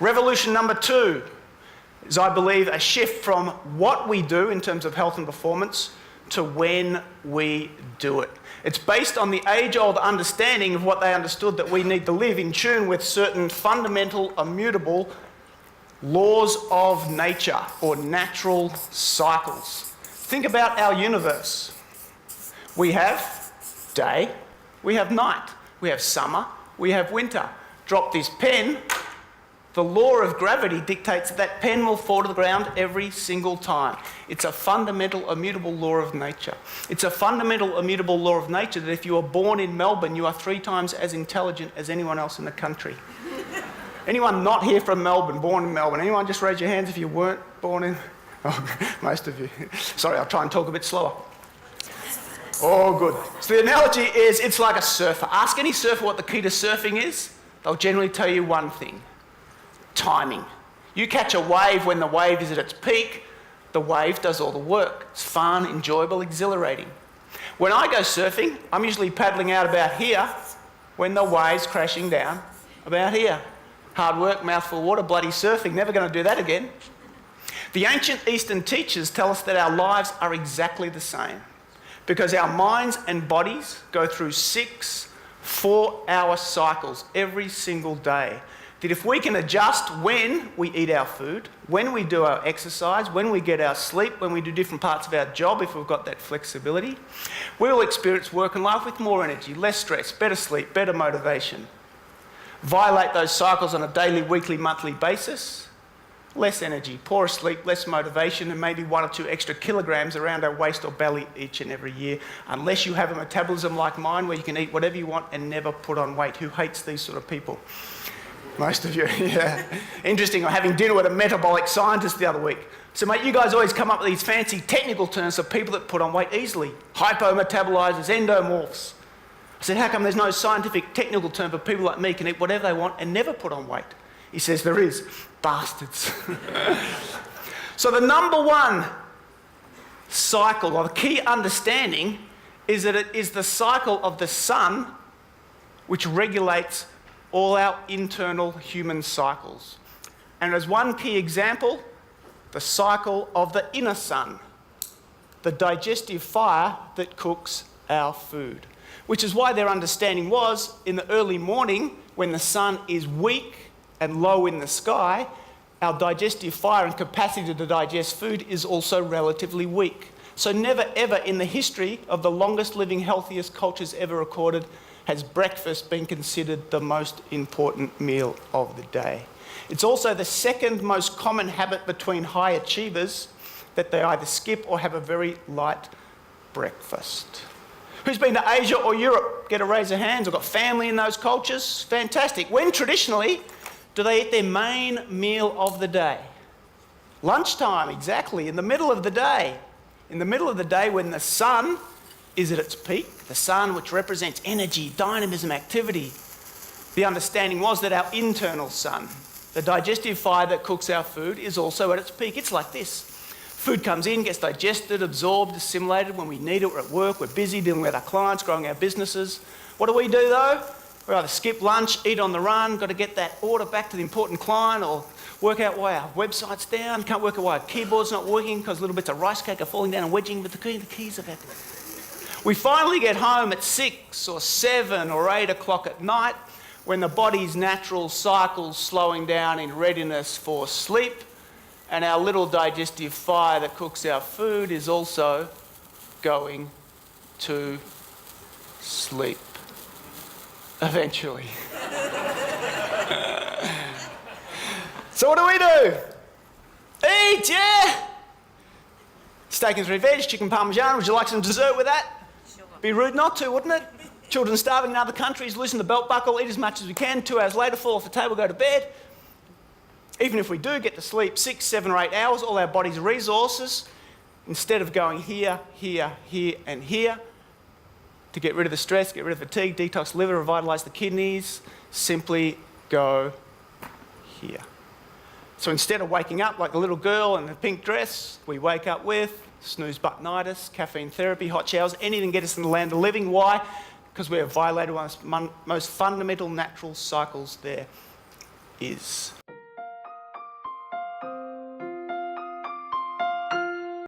Revolution number 2 is, I believe, a shift from what we do in terms of health and performance to when we do it. It's based on the age-old understanding of what they understood, that we need to live in tune with certain fundamental, immutable laws of nature or natural cycles. Think about our universe. We have day, we have night, we have summer, we have winter. Drop this pen, the law of gravity dictates that pen will fall to the ground every single time. It's a fundamental, immutable law of nature. It's a fundamental, immutable law of nature that if you are born in Melbourne, you are 3 times as intelligent as anyone else in the country. Anyone not here from Melbourne, born in Melbourne? Anyone just raise your hands if you weren't born in... Oh, most of you. Sorry, I'll try and talk a bit slower. Oh, good. So the analogy is, it's like a surfer. Ask any surfer what the key to surfing is. They'll generally tell you one thing: timing. You catch a wave when the wave is at its peak. The wave does all the work. It's fun, enjoyable, exhilarating. When I go surfing, I'm usually paddling out about here when the wave's crashing down about here. Hard work, mouthful of water, bloody surfing. Never going to do that again. The ancient Eastern teachers tell us that our lives are exactly the same, because our minds and bodies go through 6 4-hour cycles every single day. That if we can adjust when we eat our food, when we do our exercise, when we get our sleep, when we do different parts of our job, if we've got that flexibility, we will experience work and life with more energy, less stress, better sleep, better motivation. Violate those cycles on a daily, weekly, monthly basis, less energy, poorer sleep, less motivation, and maybe 1 or 2 extra kilograms around our waist or belly each and every year, unless you have a metabolism like mine where you can eat whatever you want and never put on weight. Who hates these sort of people? Most of you, yeah. Interesting, I'm having dinner with a metabolic scientist the other week. So mate, you guys always come up with these fancy technical terms for people that put on weight easily. Hypometabolizers, endomorphs. I said, how come there's no scientific technical term for people like me can eat whatever they want and never put on weight? He says, there is. Bastards. So the number 1 cycle, or the key understanding, is that it is the cycle of the sun which regulates all our internal human cycles. And as one key example, the cycle of the inner sun, the digestive fire that cooks our food. Which is why their understanding was, in the early morning, when the sun is weak and low in the sky, our digestive fire and capacity to digest food is also relatively weak. So never ever in the history of the longest living, healthiest cultures ever recorded has breakfast been considered the most important meal of the day. It's also the 2nd most common habit between high achievers, that they either skip or have a very light breakfast. Who's been to Asia or Europe? Get a raise of hands. I've got family in those cultures. Fantastic. When traditionally do they eat their main meal of the day? Lunchtime, exactly, in the middle of the day. In the middle of the day when the sun is at its peak, the sun which represents energy, dynamism, activity. The understanding was that our internal sun, the digestive fire that cooks our food, is also at its peak. It's like this. Food comes in, gets digested, absorbed, assimilated when we need it. We're at work, we're busy dealing with our clients, growing our businesses. What do though? We either skip lunch, eat on the run, got to get that order back to the important client, or work out why our website's down, can't work out why our keyboard's not working because little bits of rice cake are falling down and wedging with the keys are back. We finally get home at 6 or 7 or 8 o'clock at night when the body's natural cycle's slowing down in readiness for sleep, and our little digestive fire that cooks our food is also going to sleep. Eventually. So what do? Eat, yeah! Steak and 3 veg, chicken parmesan. Would you like some dessert with that? Sure. Be rude not to, wouldn't it? Children starving in other countries, loosen the belt buckle, eat as much as we can. 2 hours later, fall off the table, go to bed. Even if we do get to sleep 6, 7 or 8 hours, all our body's resources, instead of going here, here, here and here, to get rid of the stress, get rid of fatigue, detox the liver, revitalise the kidneys, simply go here. So instead of waking up like the little girl in the pink dress, we wake up with snooze buttonitis, caffeine therapy, hot showers, anything to get us in the land of living. Why? Because we have violated one of the most fundamental natural cycles there is.